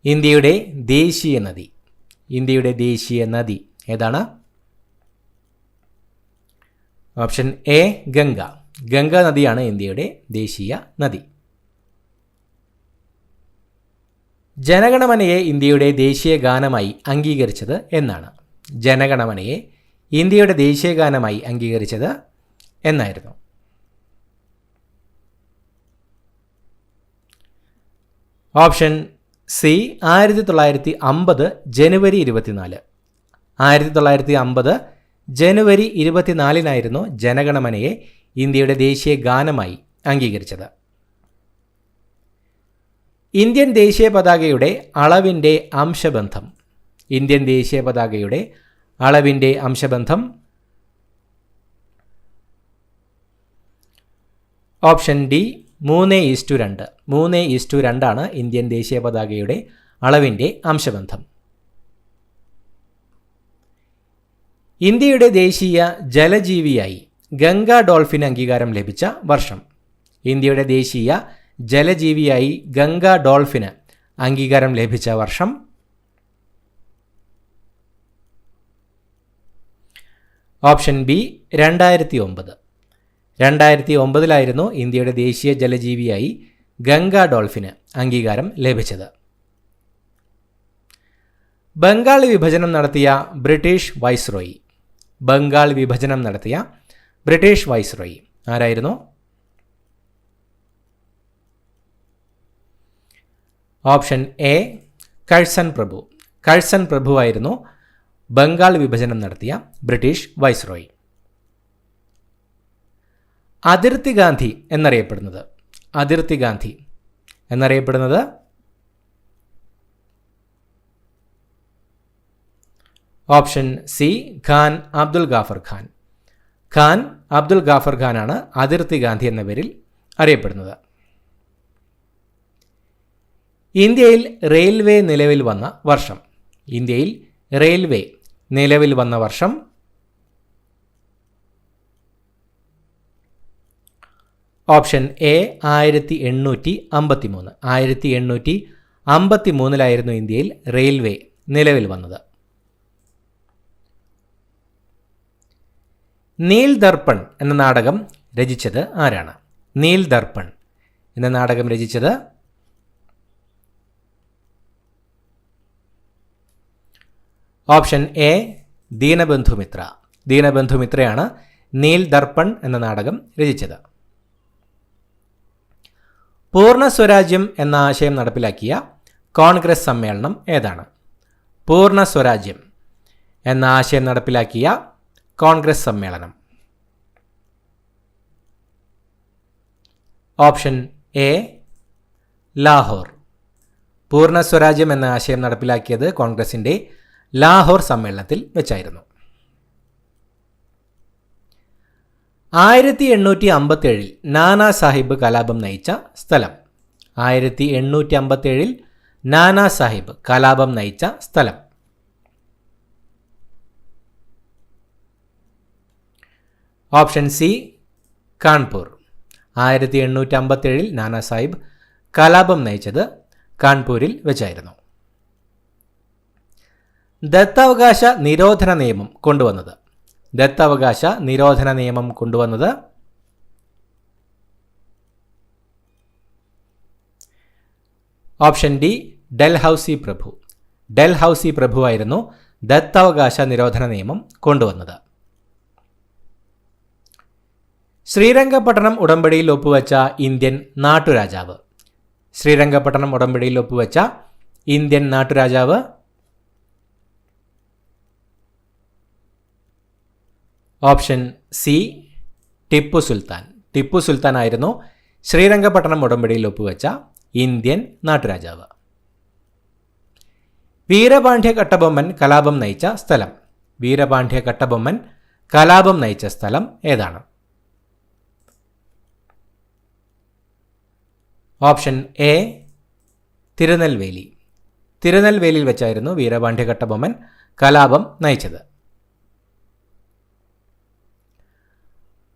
ഇന്ത്യയുടെ ദേശീയ നദി. ഇന്ത്യയുടെ ദേശീയ നദി ഏതാണ്? Option A Ganga. ഗംഗ നദിയാണ് ഇന്ത്യയുടെ ദേശീയ നദി. ജനഗണമനയെ ഇന്ത്യയുടെ ദേശീയ ഗാനമായി അംഗീകരിച്ചത് എന്നാണ്? ജനഗണമനയെ ഇന്ത്യയുടെ ദേശീയ ഗാനമായി അംഗീകരിച്ചത് എന്നായിരുന്നു? ഓപ്ഷൻ സി 1950 ജനുവരി 24. 1950 ജനുവരി 24 ജനഗണമനയെ ഇന്ത്യയുടെ ദേശീയ ഗാനമായി അംഗീകരിച്ചത്. ഇന്ത്യൻ ദേശീയ പതാകയുടെ അളവിൻ്റെ അംശബന്ധം. ഇന്ത്യൻ ദേശീയ പതാകയുടെ അളവിൻ്റെ അംശബന്ധം. Option D 3:2. 3:2 ഇന്ത്യൻ ദേശീയ പതാകയുടെ അളവിൻ്റെ അംശബന്ധം. ഇന്ത്യയുടെ ദേശീയ ജലജീവിയായി ഗംഗ ഡോൾഫിൻ അംഗീകാരം ലഭിച്ച വർഷം. ഇന്ത്യയുടെ ദേശീയ ജലജീവിയായി ഗംഗ ഡോൾഫിന് അംഗീകാരം ലഭിച്ച വർഷം. Option B 2009. 2009 ഇന്ത്യയുടെ ദേശീയ ജലജീവിയായി ഗംഗ ഡോൾഫിന് അംഗീകാരം ലഭിച്ചത്. ബംഗാൾ വിഭജനം നടത്തിയ ബ്രിട്ടീഷ് വൈസ്രോയി. ബംഗാൾ വിഭജനം നടത്തിയ ബ്രിട്ടീഷ് വൈസ്രോയി ആരായിരുന്നു? ഓപ്ഷൻ എ കഴ്സൺ പ്രഭു. കഴ്സൺ പ്രഭു ആയിരുന്നു ബംഗാൾ വിഭജനം നടത്തിയ ബ്രിട്ടീഷ് വൈസ്രോയി. അതിർത്തി ഗാന്ധി എന്നറിയപ്പെടുന്നത്. അതിർത്തി ഗാന്ധി എന്നറിയപ്പെടുന്നത്? Option C Khan Abdul Ghaffar Khan. ഖാൻ അബ്ദുൽ ഗാഫർ ഖാനാണ് അതിർത്തി ഗാന്ധി എന്ന പേരിൽ അറിയപ്പെടുന്നത്. ഇന്ത്യയിൽ റെയിൽവേ നിലവിൽ വന്ന വർഷം. ഇന്ത്യയിൽ റെയിൽവേ നിലവിൽ വന്ന വർഷം. Option A 1853. 1853 ഇന്ത്യയിൽ റെയിൽവേ നിലവിൽ വന്നത്. നീൽ ദർപ്പൺ എന്ന നാടകം രചിച്ചത് ആരാണ്? നീൽ ദർപ്പൺ എന്ന നാടകം രചിച്ചത്? Option A Dinabandhumitra. ദീനബന്ധുമിത്രയാണ് നീൽ ദർപ്പൺ എന്ന നാടകം രചിച്ചത്. പൂർണ്ണ സ്വരാജ്യം എന്ന ആശയം നടപ്പിലാക്കിയ കോൺഗ്രസ് സമ്മേളനം ഏതാണ്? പൂർണ്ണ സ്വരാജ്യം എന്ന ആശയം നടപ്പിലാക്കിയ കോൺഗ്രസ് സമ്മേളനം? Option A Lahore. പൂർണ്ണ സ്വരാജ്യം എന്ന ആശയം നടപ്പിലാക്കിയത് കോൺഗ്രസിൻ്റെ ലാഹോർ സമ്മേളനത്തിൽ വെച്ചായിരുന്നു. 1857 നാനാ സാഹിബ് കലാപം നയിച്ച സ്ഥലം? 1857 നാനാ സാഹിബ് കലാപം നയിച്ച സ്ഥലം? Option C Kanpur. 1857 നാനാ സാഹിബ് കലാപം നയിച്ചത് കാൺപൂരിൽ വെച്ചായിരുന്നു. ദത്തവകാശ നിരോധന നിയമം കൊണ്ടുവന്നത്? ദത്തവകാശ നിരോധന നിയമം കൊണ്ടുവന്നത്? ഓപ്ഷൻ ഡി ഡൽഹൌസി പ്രഭു. ഡൽഹൌസി പ്രഭുവായിരുന്നു ദത്തവകാശ നിരോധന നിയമം കൊണ്ടുവന്നത്. ശ്രീരംഗപട്ടണം ഉടമ്പടിയിൽ ഒപ്പുവെച്ച ഇന്ത്യൻ നാട്ടുരാജാവ്? ശ്രീരംഗപട്ടണം ഉടമ്പടിയിൽ ഒപ്പുവെച്ച ഇന്ത്യൻ നാട്ടുരാജാവ്? Option C Tipu Sultan. ടിപ്പു സുൽത്താൻ ആയിരുന്നു ശ്രീരംഗപട്ടണം ഉടമ്പടിയിൽ ഒപ്പുവെച്ച ഇന്ത്യൻ നാട്ടുരാജാവ്. വീരപാണ്ഡ്യ കട്ടബൊമ്മൻ കലാപം നയിച്ച സ്ഥലം? വീരപാണ്ഡ്യ കട്ടബൊമ്മൻ കലാപം നയിച്ച സ്ഥലം ഏതാണ്? Option A Tirunelveli. തിരുനെൽവേലിയിൽ വെച്ചായിരുന്നു വീരപാണ്ഡ്യ കട്ടബൊമ്മൻ കലാപം നയിച്ചത്.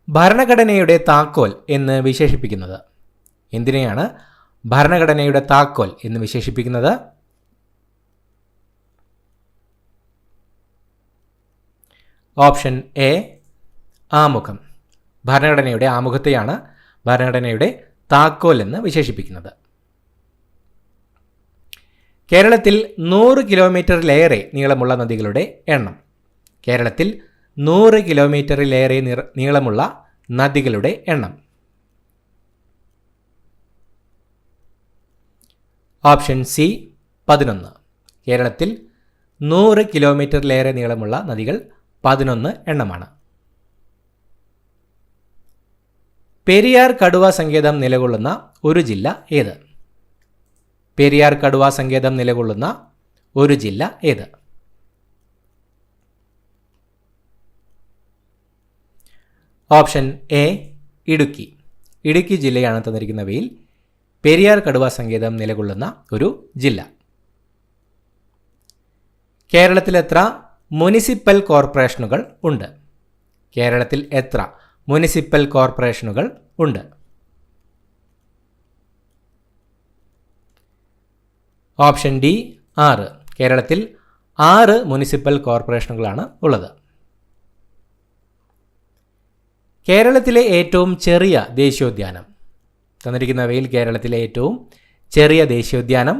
ഭരണഘടനയുടെ താക്കോൽ എന്ന് വിശേഷിപ്പിക്കുന്നത്? എന്തിനെയാണ് ഭരണഘടനയുടെ താക്കോൽ എന്ന് വിശേഷിപ്പിക്കുന്നത്? ഓപ്ഷൻ എ ആമുഖം. ഭരണഘടനയുടെ ആമുഖത്തെയാണ് ഭരണഘടനയുടെ താക്കോൽ എന്ന് വിശേഷിപ്പിക്കുന്നത്. കേരളത്തിൽ 100 കിലോമീറ്ററിലേറെ നീളമുള്ള നദികളുടെ എണ്ണം? കേരളത്തിൽ 100 കിലോമീറ്ററിലേറെ നീളമുള്ള നദികളുടെ എണ്ണം? Option C 11. കേരളത്തിൽ 100 കിലോമീറ്ററിലേറെ നീളമുള്ള നദികൾ 11 എണ്ണമാണ്. പെരിയാർ കടുവ സങ്കേതം നിലകൊള്ളുന്ന ഒരു ജില്ല ഏത്? പെരിയാർ കടുവ സങ്കേതം നിലകൊള്ളുന്ന ഒരു ജില്ല ഏത്? Option A Idukki. ഇടുക്കി ജില്ലയാണ് തന്നിരിക്കുന്നവയിൽ പെരിയാർ കടുവ സങ്കേതം നിലകൊള്ളുന്ന ഒരു ജില്ല. കേരളത്തിൽ എത്ര മുനിസിപ്പൽ കോർപ്പറേഷനുകൾ ഉണ്ട്? കേരളത്തിൽ എത്ര മുനിസിപ്പൽ കോർപ്പറേഷനുകൾ ഉണ്ട്? Option D 6. കേരളത്തിൽ 6 മുനിസിപ്പൽ കോർപ്പറേഷനുകളാണ് ഉള്ളത്. കേരളത്തിലെ ഏറ്റവും ചെറിയ ദേശീയോദ്യാനം? തന്നിരിക്കുന്നവയിൽ കേരളത്തിലെ ഏറ്റവും ചെറിയ ദേശീയോദ്യാനം?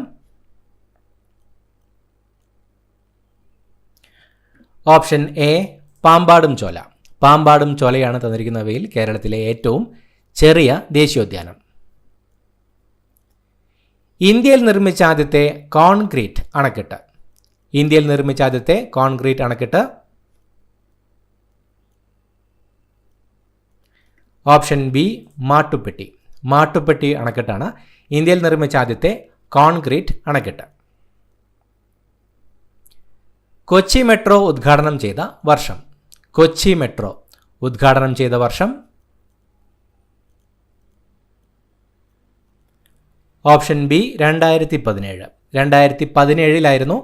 ഓപ്ഷൻ എ പാമ്പാടും ചോല. പാമ്പാടും ചോലയാണ് തന്നിരിക്കുന്നവയിൽ കേരളത്തിലെ ഏറ്റവും ചെറിയ ദേശീയോദ്യാനം. ഇന്ത്യയിൽ നിർമ്മിച്ച ആദ്യത്തെ കോൺക്രീറ്റ് അണക്കെട്ട്? ഇന്ത്യയിൽ നിർമ്മിച്ച ആദ്യത്തെ കോൺക്രീറ്റ് അണക്കെട്ട്? Option B Mattupetty. മാട്ടുപ്പെട്ടി അണക്കെട്ടാണ് ഇന്ത്യയിൽ നിർമ്മിച്ച ആദ്യത്തെ കോൺക്രീറ്റ് അണക്കെട്ട്. കൊച്ചി മെട്രോ ഉദ്ഘാടനം ചെയ്ത വർഷം? കൊച്ചി മെട്രോ ഉദ്ഘാടനം ചെയ്ത വർഷം? Option B 2017. 2017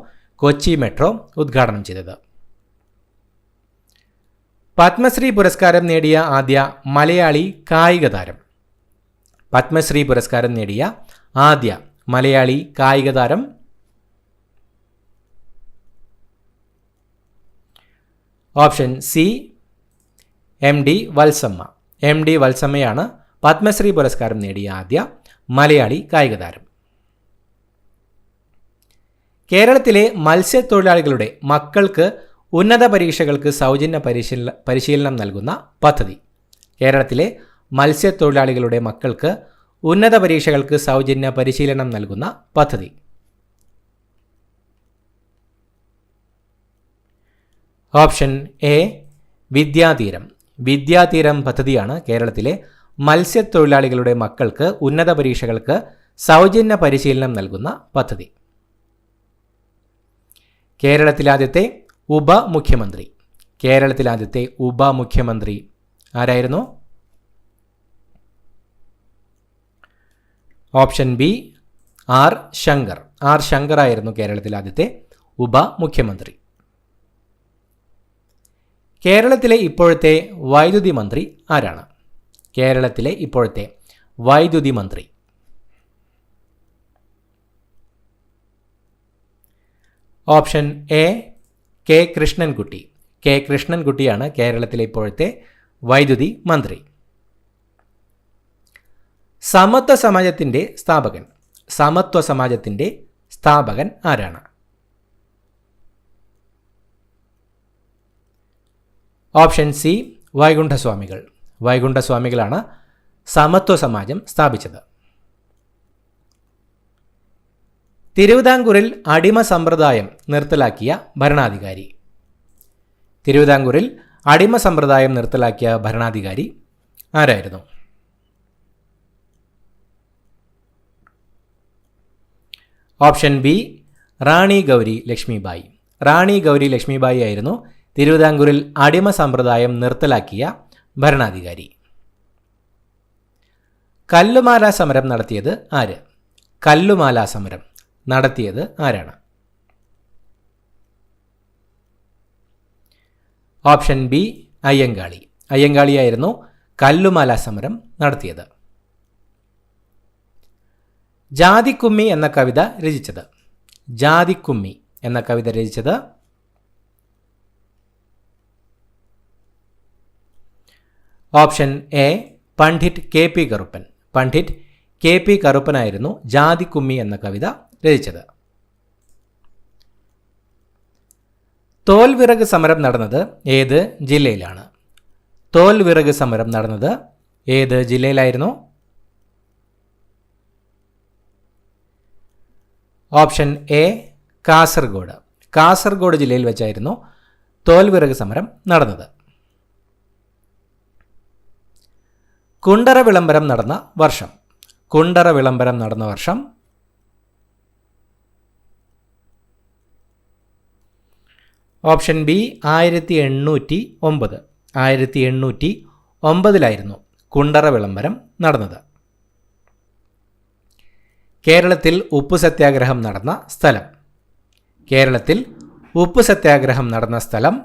കൊച്ചി മെട്രോ ഉദ്ഘാടനം ചെയ്തത്. പത്മശ്രീ പുരസ്കാരം നേടിയ ആദ്യ മലയാളി കായിക താരം? പത്മശ്രീ പുരസ്കാരം നേടിയ ആദ്യ മലയാളി കായിക താരം? Option C M D Valsamma. M D വത്സമ്മയാണ് പത്മശ്രീ പുരസ്കാരം നേടിയ ആദ്യ മലയാളി കായിക താരം. കേരളത്തിലെ മത്സ്യത്തൊഴിലാളികളുടെ മക്കൾക്ക് ഉന്നത പരീക്ഷകൾക്ക് സൗജന്യ പരിശീലനം നൽകുന്ന പദ്ധതി? കേരളത്തിലെ മത്സ്യത്തൊഴിലാളികളുടെ മക്കൾക്ക് ഉന്നത പരീക്ഷകൾക്ക് സൗജന്യ പരിശീലനം നൽകുന്ന പദ്ധതി? Option A വിദ്യാതീരം. വിദ്യാതീരം പദ്ധതിയാണ് കേരളത്തിലെ മത്സ്യത്തൊഴിലാളികളുടെ മക്കൾക്ക് ഉന്നത പരീക്ഷകൾക്ക് സൗജന്യ പരിശീലനം നൽകുന്ന പദ്ധതി. കേരളത്തിലാദ്യത്തെ ഉപമുഖ്യമന്ത്രി. കേരളത്തിലാദ്യത്തെ ഉപമുഖ്യമന്ത്രി ആരായിരുന്നു? Option B R Shankar. R Shankar ആയിരുന്നു കേരളത്തിലെ ആദ്യത്തെ ഉപമുഖ്യമന്ത്രി. കേരളത്തിലെ ഇപ്പോഴത്തെ വൈദ്യുതി മന്ത്രി ആരാണ്? കേരളത്തിലെ ഇപ്പോഴത്തെ വൈദ്യുതി മന്ത്രി. Option A K Krishnankutty. K കൃഷ്ണൻകുട്ടിയാണ് കേരളത്തിലെ ഇപ്പോഴത്തെ വൈദ്യുതി മന്ത്രി. സമത്വ സമാജത്തിൻ്റെ സ്ഥാപകൻ. സമത്വ സമാജത്തിൻ്റെ സ്ഥാപകൻ ആരാണ്? Option C വൈകുണ്ഠസ്വാമികൾ. വൈകുണ്ഠസ്വാമികളാണ് സമത്വ സമാജം സ്ഥാപിച്ചത്. തിരുവിതാംകൂറിൽ അടിമ സമ്പ്രദായം നിർത്തലാക്കിയ ഭരണാധികാരി. തിരുവിതാംകൂറിൽ അടിമ സമ്പ്രദായം നിർത്തലാക്കിയ ഭരണാധികാരി ആരായിരുന്നു? ഓപ്ഷൻ ബി റാണി ഗൗരി ലക്ഷ്മിബായി. റാണി ഗൗരി ലക്ഷ്മിബായി ആയിരുന്നു തിരുവിതാംകൂറിൽ അടിമ സമ്പ്രദായം നിർത്തലാക്കിയ ഭരണാധികാരി. കല്ലുമാല സമരം നടത്തിയത് ആര്? കല്ലുമാല സമരം നടത്തിയത് ആരാണ്? Option B Ayyankali. അയ്യങ്കാളിയായിരുന്നു കല്ലുമാല സമരം നടത്തിയത്. ജാതിക്കുമ്മി എന്ന കവിത രചിച്ചത്? ജാതിക്കുമ്മി എന്ന കവിത രചിച്ചത് option A Pandit K P Karuppan. Pandit K P കറുപ്പനായിരുന്നു ജാതിക്കുമ്മി എന്ന കവിത രചിച്ചത്. തോൽവിറക് സമരം നടന്നത് ഏത് ജില്ലയിലാണ്? തോൽവിറക് സമരം നടന്നത് ഏത് ജില്ലയിലായിരുന്നു? Option A Kasaragod. കാസർഗോഡ് ജില്ലയിൽ വെച്ചായിരുന്നു തോൽവിറക് സമരം നടന്നത്. കുണ്ടറ വിളംബരം നടന്ന വർഷം. കുണ്ടറ വിളംബരം നടന്ന വർഷം ഓപ്ഷൻ ബി 1809. 1809 കുണ്ടറ വിളംബരം നടന്നത്. കേരളത്തിൽ ഉപ്പു സത്യാഗ്രഹം നടന്ന സ്ഥലം. കേരളത്തിൽ ഉപ്പു സത്യാഗ്രഹം നടന്ന സ്ഥലം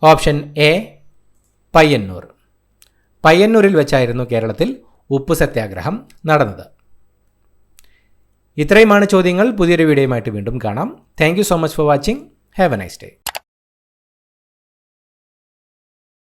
ഓപ്ഷൻ എ പയ്യന്നൂർ. പയ്യന്നൂരിൽ വെച്ചായിരുന്നു കേരളത്തിൽ ഉപ്പു സത്യാഗ്രഹം നടന്നത്. ഇത്രയുമാണ് ചോദ്യങ്ങൾ. പുതിയൊരു വീഡിയോയുമായിട്ട് വീണ്ടും കാണാം. Thank you so much for watching. Have A nice day.